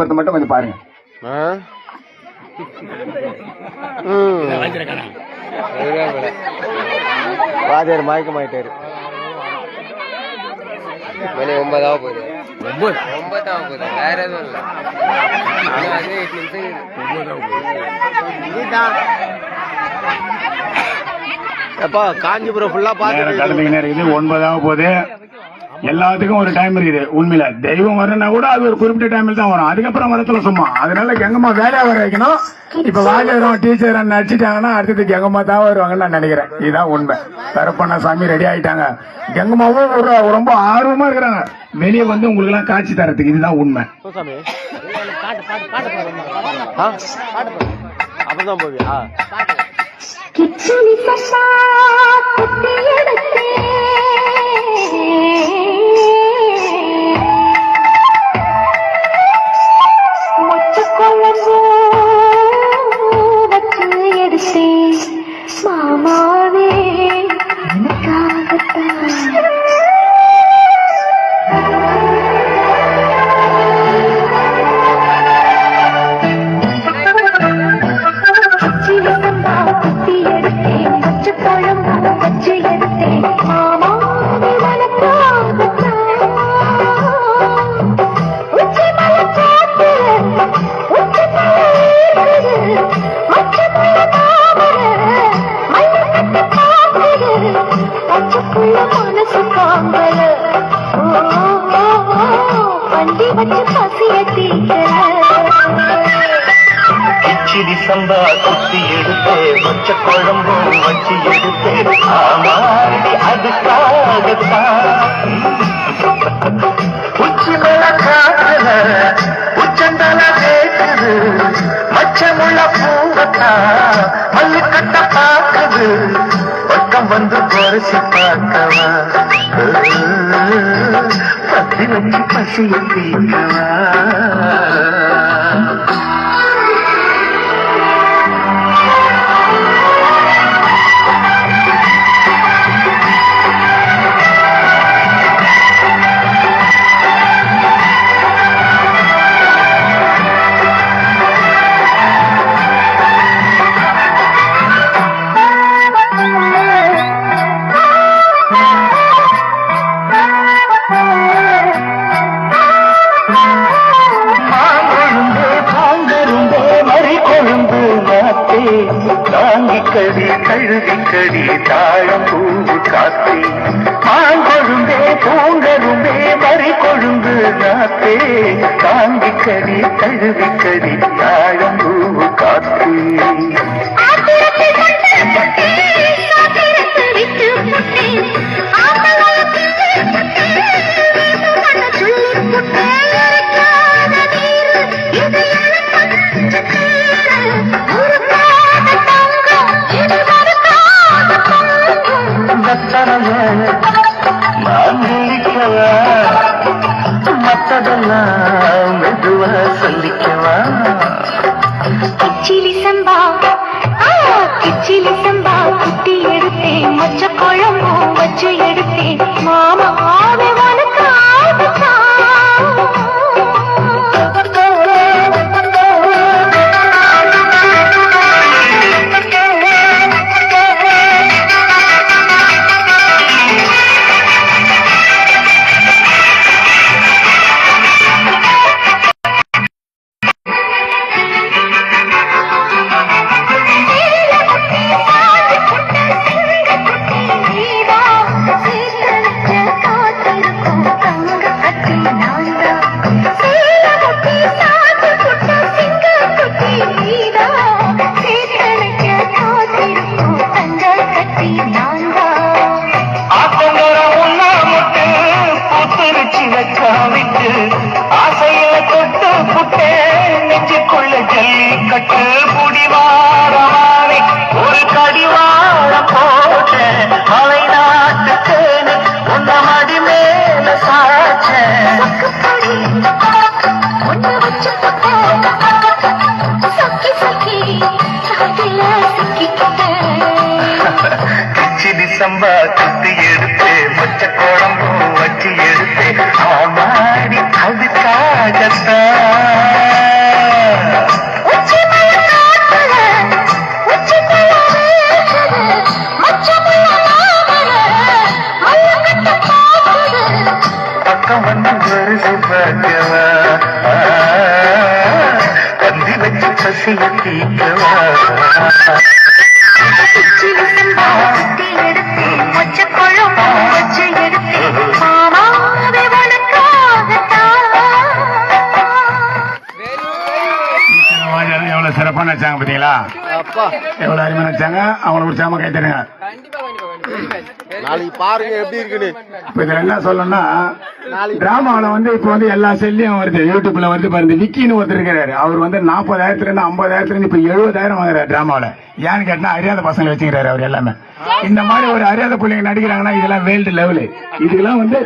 போறது மட்டும் கொஞ்சம் பாருங்க. வாத்தியார் மயக்கமாயிட்டாரு. மணி 9 போகுது. 9 போகுது. வேற எதுவும் இல்லை. அப்பா காஞ்சிபுரம் ஃபுல்லா பாத்து 9 போகுது. எல்லாத்துக்கும் ஒரு டைம் இருக்குது. உண்மையில தெய்வம் வரனா கூட அது ஒரு குறிப்பிட்ட டைமில் தான் வரும். அதுக்கப்புறம் வரத்துல சும்மா. அதனால கெங்கம்மா வேலையா வர வைக்கணும். இப்ப வாத்தியாரும் டீச்சர் நடிச்சிட்டாங்கன்னா அடுத்தது கெங்கம்மா தான் வருவாங்கன்னு நான் நினைக்கிறேன். இதுதான் உண்மை. கருப்பண்ண சாமி ரெடி ஆயிட்டாங்க. கெங்கம்மாவும் ரொம்ப ஆர்வமா இருக்கிறாங்க வெளியே வந்து உங்களுக்கு எல்லாம் காட்சி தரத்துக்கு. இதுதான் உண்மை. அப்பதான் போவியா? மாமாவே எனக்காகத்தான் கிச்சிடி சம்பா குத்தி எடுத்து மொச்ச குழம்பும் வச்சு எடுத்து ஆமாடி அதுக்காகத்தான் உச்சி மேல காட்டுல உச்சந்தல கேட்குது மச்சமுள்ள பூவத்தா மல்லு கட்ட பாக்குது பக்கம் வந்து பொரிசி பார்க்கவா பத்தி வச்சு பசிய தீக்கவா தாங்கிக்கடி கழுவிக்கடி தாழம் பூவு காத்தே மாங்கொழுந்தே பூங்கரும்பே மறி கொழுந்து நாத்தே தாங்கிக்கடி கழுவிக்கடி தாழம் பூவு காத்தே மத்ததெல்லாம் மெதுவா சொல்லிக்கவா கிச்சிலி சம்பா குட்டி எடுத்தேன் மொச்ச குழம்பும் வச்சு எடுத்தேன் மாமாவே ஆசையில தொட்டு புட்டே நெஞ்சுக்குள்ள ஜல்லிக்கட்டு புடிவாரமானே ஒரு கடிவார போட்ட மலை நாட்டுக்கேனு உன்ன மடி மேல சாச்ச கிச்சிடி சம்பா குத்தி எடுத்து மொச்ச குழம்பும் வச்சு எடுத்து ஆமாடி அதுக்காகத்தான் பசிய தீக்கவா எவ்வளவு சிறப்பா நடிச்சாங்க பாத்தீங்களா? எவ்வளவு அருமையா நடிச்சாங்க. அவங்களை உற்சாகமா கை தருங்க. நாளைக்கு பாருங்க எப்படி இருக்குன்னு. இப்ப இதுல என்ன சொல்லணும்னா, டிராமாவில வந்து இப்ப வந்து எல்லா செல்லியும் வருது, யூடியூப்ல வருது பாருங்க. விக்கின்னு ஒருத்தர் இருக்கிறாரு. அவர் வந்து 40,000 இருந்து 50,000 இருந்து இப்ப 70,000 வாங்குறாரு டிராமாவில. ஏன்னு கேட்டா அறியாத பசங்களை வச்சுக்கிறாரு அவர் எல்லாமே. இந்த மாதிரி ஒரு அறியாத பிள்ளைங்க நடிக்கிறாங்கன்னா இதெல்லாம் வேர்ல்டு லெவலு. இதுக்கெல்லாம் வந்து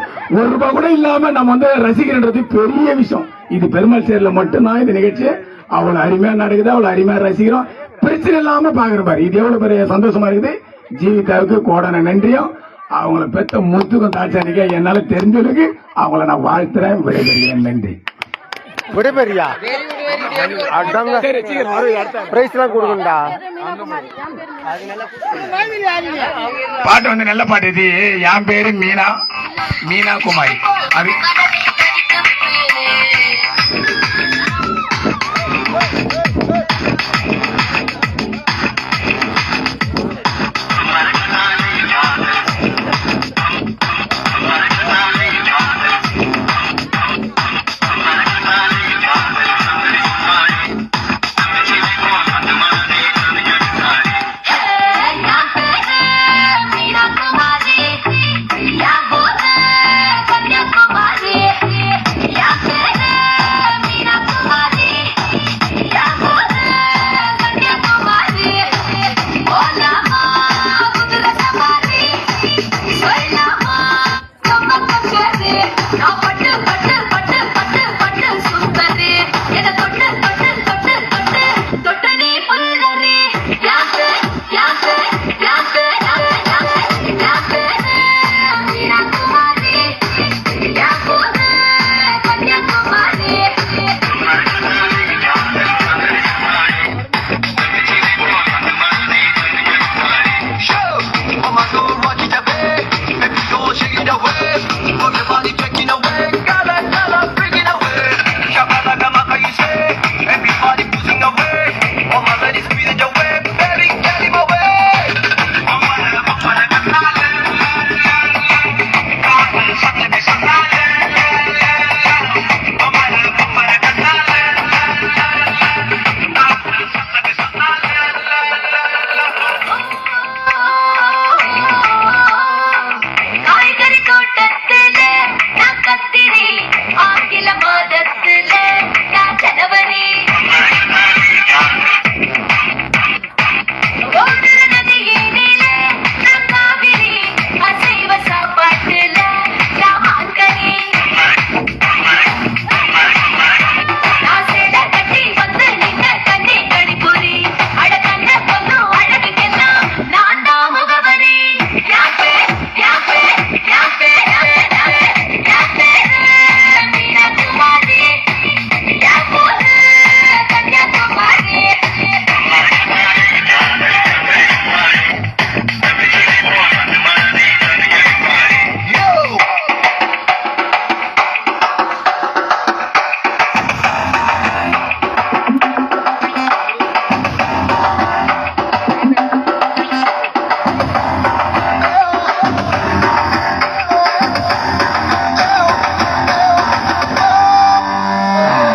₹1 கூட இல்லாம நம்ம வந்து ரசிக்கிறன்றது பெரிய விஷயம். இது பெருமாள் சேர்ல மட்டும்தான் இந்த நிகழ்ச்சி அவ்வளவு அருமையா நடக்குது, அவ்வளவு அருமையா ரசிக்கிறோம். பிரச்சனை இல்லாம பாக்குற பாரு. இது எவ்வளவு பெரிய சந்தோஷமா இருக்குது. ஜீவிதாவுக்கு கோடான நன்றியும், அவங்கள பெத்த முத்துக்கும் தாட்சானிக்க என்னால தெரிஞ்சவளுக்கு அவங்கள நான் வாழ்த்துறேன். விடைபெறுகிறேன். நன்றி. விடைபெறியா பிரைஸ் எல்லாம் கொடுக்கண்டா. பாட்டு வந்து நல்ல பாட்டு. இது என் பேரு மீனா குமாரி. அது